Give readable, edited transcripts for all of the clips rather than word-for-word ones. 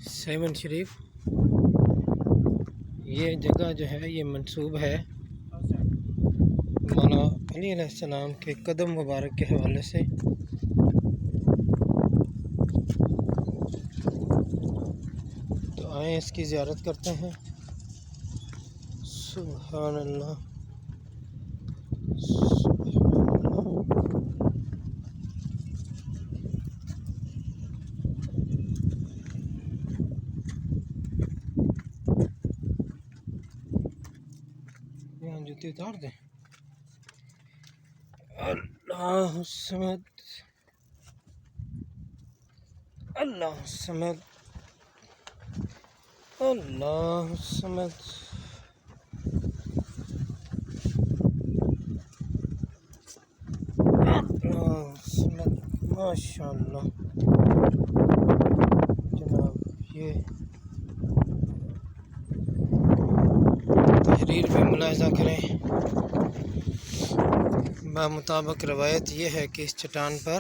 7 शरीफ। ये जगह जो है ये मंसूब है मौला अली अलैहिस्सलाम के कदम मुबारक के हवाले से। तो आए इसकी ज़ियारत करते हैं। सुभान अल्लाह, यहाँ जूती उतार दें। अल्लाह समद, अल्लाह समद, अल्लाह समद। माशाअल्लाह जनाब, ये तहरीर पे मुलाहिज़ा करें। मुताबिक रवायत ये है कि इस चट्टान पर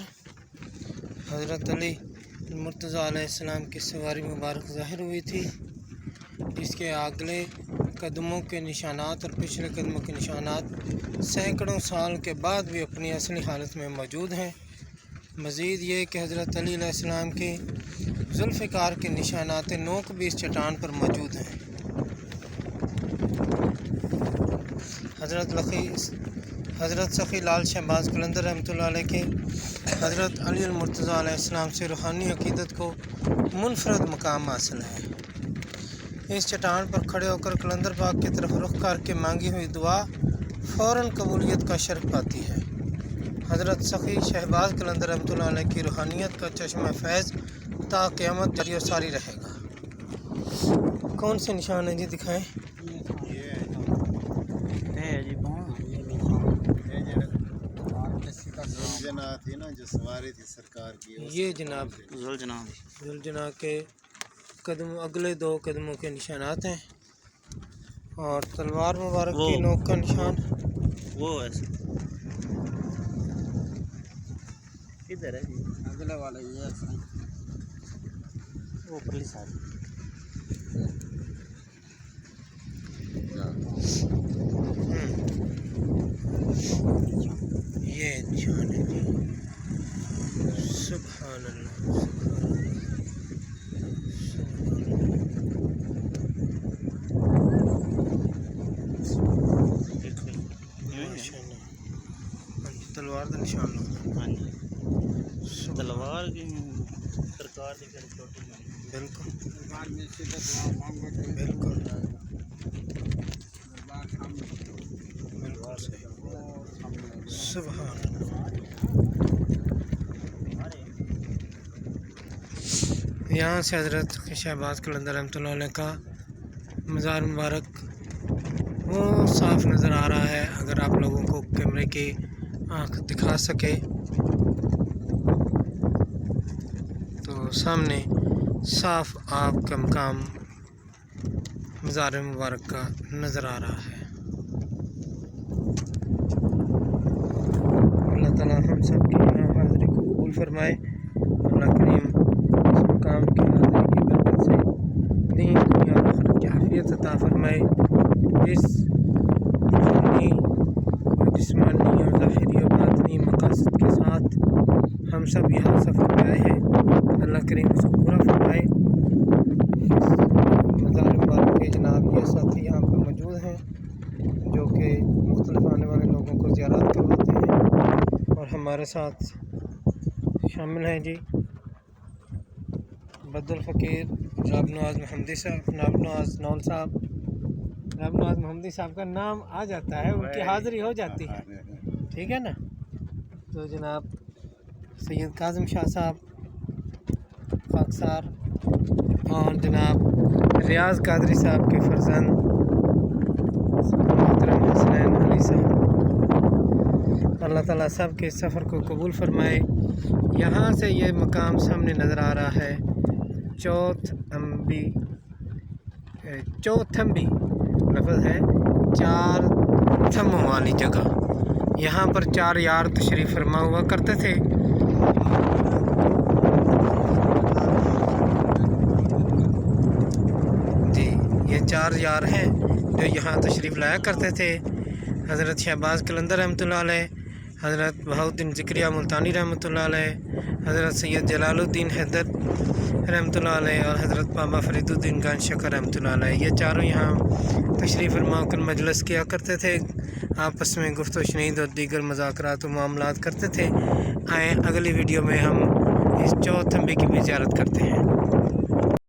हज़रत अली मुर्तज़ा अलैहिस्सलाम की सवारी मुबारक ज़ाहिर हुई थी। इसके अगले कदमों के निशानात और पिछले कदमों के निशानात सैकड़ों साल के बाद भी अपनी असली हालत में मौजूद हैं। मज़ीद ये कि हज़रत अली अलैहिस्सलाम की ज़ुल्फ़िकार के निशानात नोक भी इस चट्टान पर मौजूद हैं। हज़रत सफ़ी लाल शहबाज कलंदर रहमतुल्लाह अलैह के हज़रत अली मुर्तज़ा अलैहिस्सलाम से रूहानी अक़ीदत को मुनफ़रद मकाम हासिल है। इस चट्टान पर खड़े होकर कलंदर पाक की तरफ रुख करके मांगी हुई दुआ फ़ौरन कबूलियत का शर्फ पाती है। हज़रत सफ़ी शहबाज कलंदर रहमतुल्लाह अलैह की रूहानियत का चश्मा फैज़ ता क़यामत जारी और सारी रहेगा। कौन से निशान हैं जी, दिखाएं। थी ना जो सवारी थी सरकार की, ये जनाब जुलजना के कदम, अगले 2 कदमों के निशानात हैं। और तलवार मुबारक की नोक का निशान वो ऐसे किधर है जी? अगले वाला ये वो पुलिस आ रही। ये निशान है जी। सुभान अल्लाह, तलवार का निशान लो। हाँ जी, तलवार की सरकार की छोटी, बिल्कुल बिल्कुल बिल्कुल सही। सुभान अल्लाह। यहाँ से हज़रत शहबाज कलंदर रहमतुल्लाह अलैह का मज़ार मुबारक वो साफ़ नज़र आ रहा है। अगर आप लोगों को कैमरे की आँख दिखा सके तो सामने साफ़ आपका मकाम मज़ार मुबारक का नज़र आ रहा है। अल्लाह ताला हम सब की यहाँ हाज़िरी को कबूल फरमाए। अल्लाह करीम इस मकाम की हाज़िरी की बरकत से दीन दुनिया और आखिरत की आफियत अता फरमाए। इस रूहानी और जिस्मानी और ज़ाहिरी और बातनी मकासद के साथ हम सब यहाँ सफ़र पे आए हैं। अल्लाह करीम उसको पूरा फरमाए। मज़ार मुबारक के जनाब ये साथी यहाँ पर मौजूद हैं जो कि मुख्तलिफ आने वाले लोगों को ज़ियारत करवाते हैं और हमारे साथ शामिल हैं जी बदुल फ़कीर जनाब नवाज़ महमदी साहब, जनाब नवाज़ नौल साहब। जनाब नवाज़ महमदी साहब का नाम आ जाता है, उनकी हाज़िरी हो जाती है, ठीक है ना। तो जनाब सैयद काज़म शाह साहब खाकसार और जनाब रियाज़ कादरी साहब के फर्जंद मोहतरम हसनैन अली साहब। अल्लाह ताला सब के सफ़र को कबूल फरमाए। यहाँ से ये मकाम सामने नज़र आ रहा है चौथम्बी लफ्ज़ है 4 थम्मों वाली जगह। यहाँ पर 4 यार तशरीफ़ फरमा हुआ करते थे। دیندار یار ہیں جو یہاں تشریف لایا کرتے تھے۔ حضرت شہباز قلندر رحمۃ اللہ علیہ، حضرت بہاؤالدین ذکریہ ملتانی رحمۃ اللہ علیہ، حضرت سید جلال الدین حیدر رحمۃ اللہ علیہ اور حضرت بابا فرید الدین گان شکر رحمۃ اللہ علیہ، یہ چاروں یہاں تشریف فرما کر مجلس کیا کرتے تھے، آپس میں گفت و شنید اور دیگر مذاکرات و معاملات کرتے تھے۔ آئیں اگلی ویڈیو میں ہم اس چوتھ تھمبے کی بھی زیارت کرتے ہیں۔